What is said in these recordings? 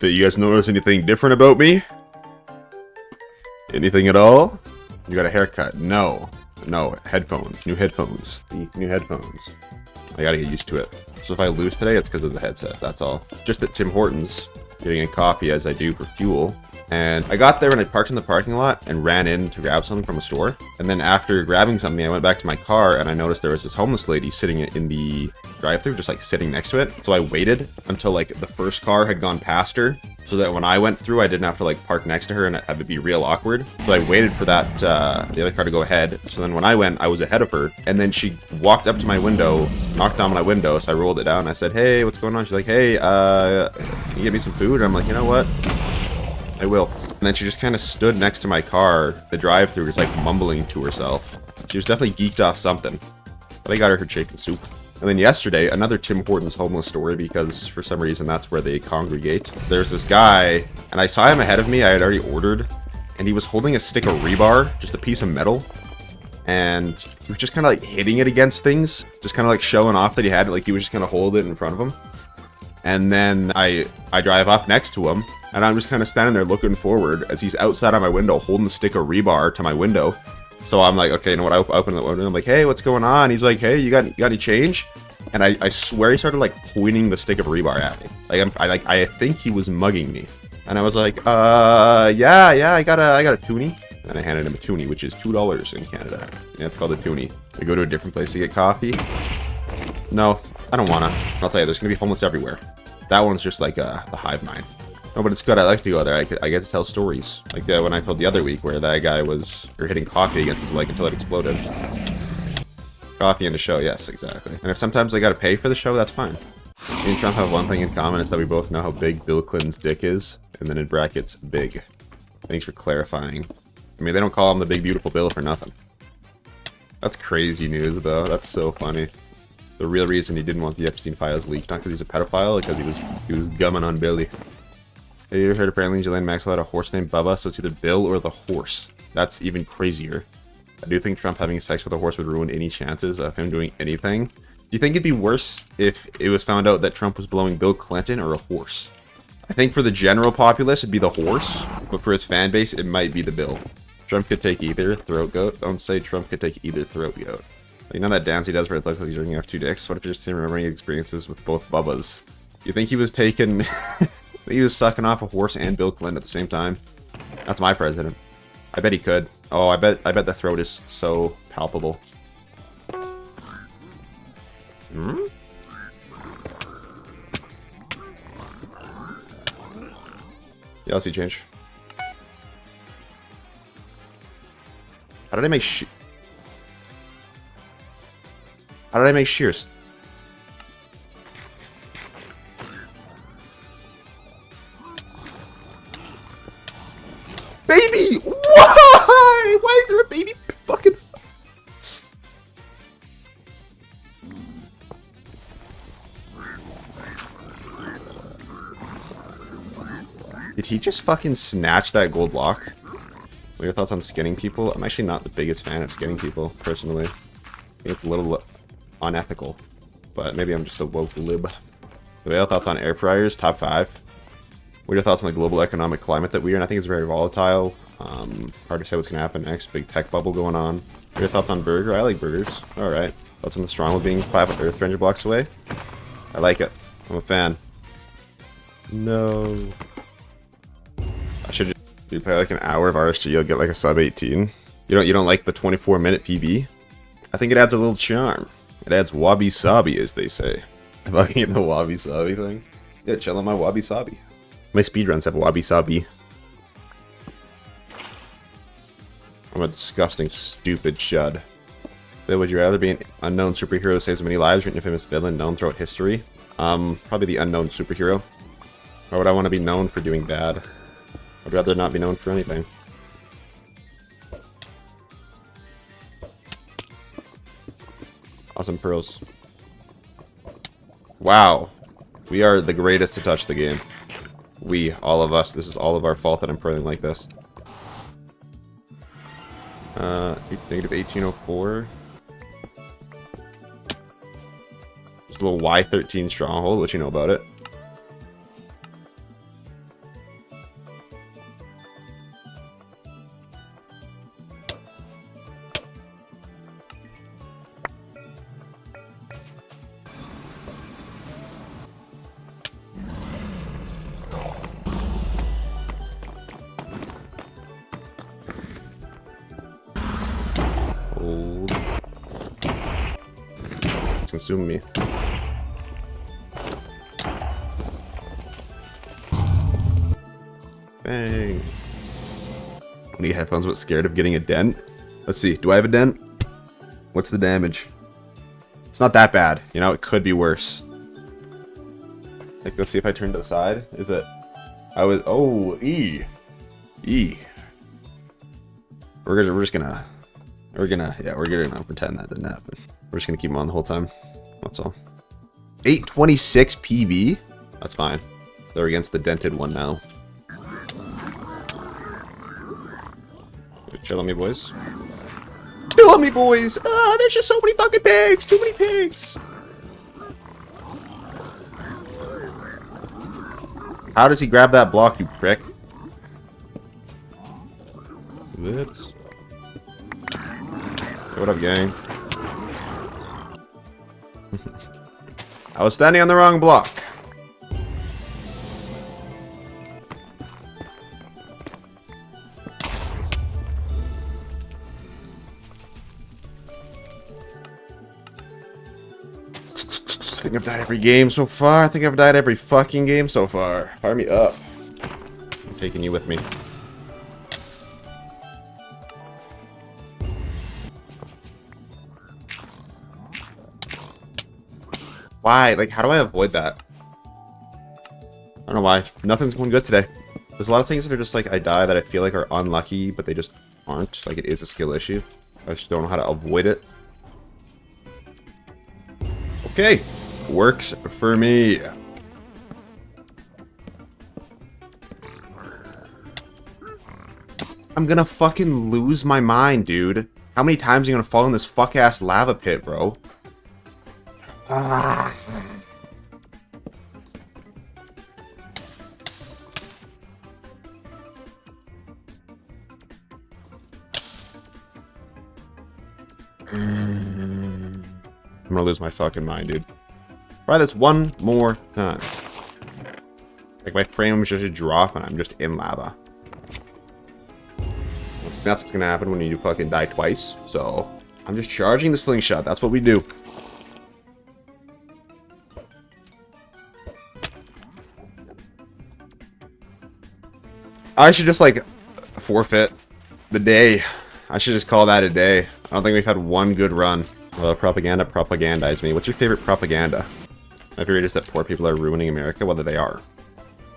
Did you guys notice anything different about me? Anything at all? You got a haircut? No. No. Headphones. New headphones. New headphones. I gotta get used to it. So if I lose today, it's because of the headset, that's all. Just at Tim Hortons, getting a coffee as I do for fuel. And I got there and I parked in the parking lot and ran in to grab something from a store. And then after grabbing something, I went back to my car and I noticed there was this homeless lady sitting in the drive-thru, just like sitting next to it. So I waited until like the first car had gone past her, so that when I went through, I didn't have to like park next to her and it had to be real awkward. So I waited for that, the other car to go ahead. So then when I went, I was ahead of her. And then she walked up to my window, knocked on my window. So I rolled it down. I said, "Hey, what's going on?" She's like, "Hey, can you get me some food?" And I'm like, "You know what? I will." And then she just kind of stood next to my car, the drive-thru, just like mumbling to herself. She was definitely geeked off something. But I got her chicken soup. And then yesterday, another Tim Hortons homeless story, because for some reason that's where they congregate. There's this guy, and I saw him ahead of me. I had already ordered, and he was holding a stick of rebar, just a piece of metal. And he was just kind of like hitting it against things, just kind of like showing off that he had it, like he was just going to hold it in front of him. And then I drive up next to him, and I'm just kind of standing there looking forward as he's outside on my window holding the stick of rebar to my window. So I'm like, okay, you know what? I open the window. I'm like, "Hey, what's going on?" He's like, "Hey, you got any change?" And I swear he started like pointing the stick of rebar at me. Like I think he was mugging me. And I was like, yeah, I got a toonie. And I handed him a toonie, which is $2 in Canada. Yeah, it's called a toonie. We go to a different place to get coffee. No, I don't wanna. I'll tell you, there's gonna be homeless everywhere. That one's just like the hive mind. No, but it's good. I like to go there. I get to tell stories. Like when I told the other week where that guy was hitting coffee against his leg until it exploded. Coffee and a show, yes, exactly. And if sometimes I gotta pay for the show, that's fine. Me and Trump have one thing in common, is that we both know how big Bill Clinton's dick is, and then in brackets, big. Thanks for clarifying. I mean, they don't call him the big beautiful Bill for nothing. That's crazy news, though. That's so funny. The real reason he didn't want the Epstein files leaked, not because he's a pedophile, because he was gumming on Billy. Have you ever heard apparently Ghislaine Maxwell had a horse named Bubba, so it's either Bill or the horse. That's even crazier. I do think Trump having sex with a horse would ruin any chances of him doing anything. Do you think it'd be worse if it was found out that Trump was blowing Bill Clinton or a horse? I think for the general populace, it'd be the horse, but for his fan base, it might be the Bill. Trump could take either throat goat. Don't say Trump could take either throat goat. You know that dance he does where it looks like he's drinking off two dicks? What if you're just remembering experiences with both Bubbas? You think he was taking... he was sucking off a horse and Bill Clinton at the same time? That's my president. I bet he could. Oh, I bet the throat is so palpable. Hmm? Yeah, I'll see change. How did I make How did I make shears? Baby! Why? Why is there a baby fucking... Did he just fucking snatch that gold block? What are your thoughts on skinning people? I'm actually not the biggest fan of skinning people, personally. I think it's a little unethical, but maybe I'm just a woke lib. What are your thoughts on air fryers? Top 5. What are your thoughts on the global economic climate that we're in? I think it's very volatile. Hard to say what's going to happen next. Big tech bubble going on. What are your thoughts on burger? I like burgers. Alright. Thoughts on the Stronghold being 500 or 300 blocks away? I like it. I'm a fan. No. I should just you play like an hour of RSG, you'll get like a sub 18. You don't like the 24-minute PB? I think it adds a little charm. It adds wabi-sabi, as they say. I'm fucking the wabi-sabi thing. Yeah, chill on my wabi-sabi. My speedruns have wabi-sabi. I'm a disgusting, stupid chud. But would you rather be an unknown superhero who saves many lives, or an infamous villain known throughout history? Probably the unknown superhero. Why would I want to be known for doing bad? I'd rather not be known for anything. Awesome pearls. Wow. We are the greatest to touch the game. We, all of us. This is all of our fault that I'm pearling like this. Negative 1804. There's a little Y13 stronghold, let you know about it. consume me. Bang. I need headphones, but scared of getting a dent. Let's see. Do I have a dent? What's the damage? It's not that bad. You know, it could be worse. Like, let's see if I turn to the side. Is it? I was. Oh, E. E. We're gonna pretend that didn't happen. We're just gonna keep them on the whole time. That's all. 826 PB? That's fine. They're against the dented one now. Chill on me, boys. Chill on me, boys! Ah, there's just so many fucking pigs! Too many pigs! How does he grab that block, you prick? Lips. What up, gang? I was standing on the wrong block. I think I've died every game so far. I think I've died every fucking game so far. Fire me up. I'm taking you with me. Why? Like, how do I avoid that? I don't know why. Nothing's going good today. There's a lot of things that are just like I die that I feel like are unlucky, but they just aren't. Like, it is a skill issue. I just don't know how to avoid it. Okay. Works for me. I'm gonna fucking lose my mind, dude. How many times are you gonna fall in this fuck-ass lava pit, bro? Ah. I'm gonna lose my fucking mind, dude. Try this one more time. Like, my frame is just a drop and I'm just in lava. That's what's gonna happen when you fucking die twice. So, I'm just charging the slingshot. That's what we do. I should just, like, forfeit the day. I should just call that a day. I don't think we've had one good run. Propaganda propagandize me. What's your favorite propaganda? My favorite is that poor people are ruining America, whether they are.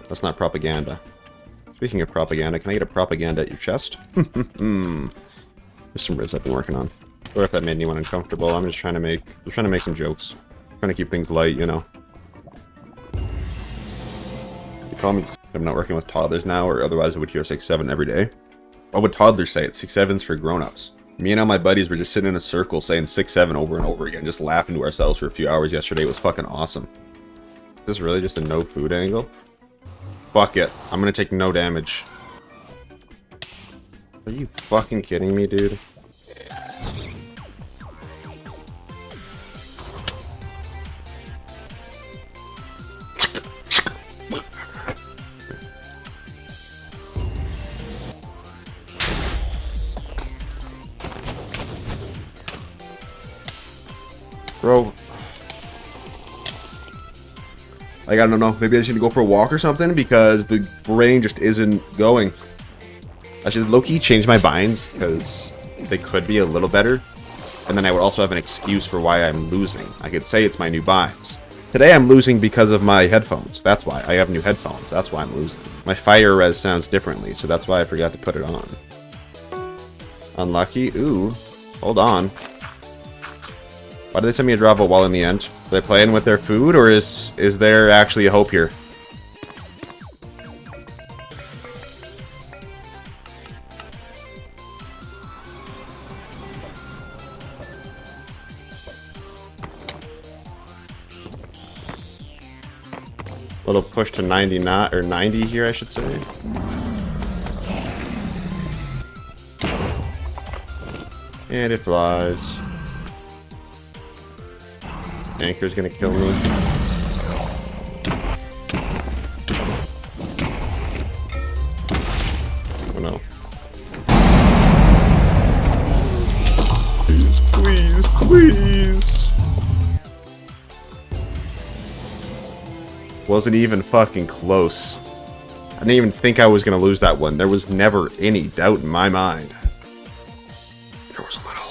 That's not propaganda. Speaking of propaganda, can I get a propaganda at your chest? There's some rids I've been working on. Or if that made anyone uncomfortable, I'm just trying to make some jokes. Trying to keep things light, you know. You call me. I'm not working with toddlers now, or otherwise I would hear 6'7" every day. What would toddlers say? It's 6'7's for grown-ups. Me and all my buddies were just sitting in a circle saying 6'7" over and over again, just laughing to ourselves for a few hours yesterday. It was fucking awesome. Is this really just a no food angle? Fuck it. I'm gonna take no damage. Are you fucking kidding me, dude? Bro. Like, I don't know. Maybe I just need to go for a walk or something because the brain just isn't going. I should low-key change my binds because they could be a little better. And then I would also have an excuse for why I'm losing. I could say it's my new binds. Today I'm losing because of my headphones. That's why. I have new headphones. That's why I'm losing. My fire res sounds differently, so that's why I forgot to put it on. Unlucky? Ooh. Hold on. Why did they send me a drop vote while in the end? Are they playing with their food, or is there actually a hope here? Little push to 90 or 90 here, I should say. And it flies. Anchor's gonna kill me. Oh no. Please, please, please. Wasn't even fucking close. I didn't even think I was gonna lose that one. There was never any doubt in my mind. There was a little